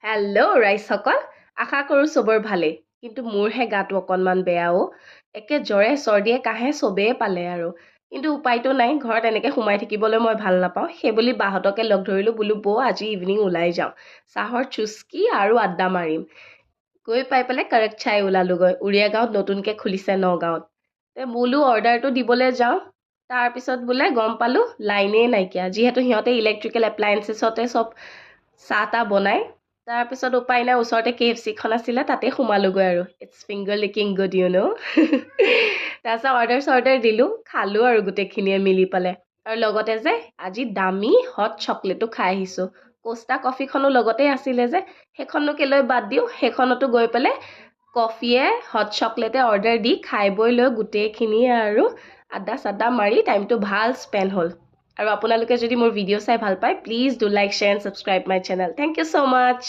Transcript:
Hello' ৰাইজসকল, আশা কৰোঁ চবৰ ভালেই। কিন্তু মোৰহে গাটো অকণমান বেয়াও। একে জ্বৰে চৰ্দিয়ে কাহে চবেই পালে আৰু। কিন্তু উপায়তো নাই, ঘৰত এনেকৈ সোমাই থাকিবলৈ মই ভাল নাপাওঁ। সেইবুলি বাহঁতকে লগ ধৰিলোঁ, বোলো বৌ আজি ইভিনিং ওলাই যাওঁ। চাহৰ চুস্কি আৰু আড্ডা মাৰিম। গৈ পাই পেলাই কাৰেক্ট চাই ওলালোগৈ। উৰিয়া গাঁৱত নতুনকৈ খুলিছে নগাঁৱত। বোলো অৰ্ডাৰটো দিবলৈ যাওঁ। তাৰপিছত বোলে গম পালোঁ লাইনেই নাইকিয়া, যিহেতু সিহঁতে ইলেক্ট্ৰিকেল এপ্লায়েঞ্চেছতে চব চাহ তাহ বনায়। তাৰপিছত উপায় নাই, ওচৰতে KFC-খন আছিলে, তাতে সোমালোগৈ আৰু। ইটছ ফিংগাৰ লিকিং গুড তাৰপিছত অৰ্ডাৰ দিলোঁ, খালোঁ আৰু গোটেইখিনিয়ে মিলি পেলাই। আৰু লগতে যে আজি দামী হট চকলেটো খাই আহিছোঁ। কোষ্টা কফিখনো লগতে আছিলে যে, সেইখননো কেলৈ বাদ দিওঁ, সেইখনতো গৈ পেলাই কফিয়ে হট চকলেটে অৰ্ডাৰ দি খাই বৈ লৈ গোটেইখিনিয়ে আৰু আড্ডা চাড্ডা মাৰি টাইমটো ভাল স্পেণ্ড হ'ল। আৰু আপোনালোকে যদি মোৰ ভিডিঅ' চাই ভাল পায়, please do like, share and subscribe my channel. Thank you so' much.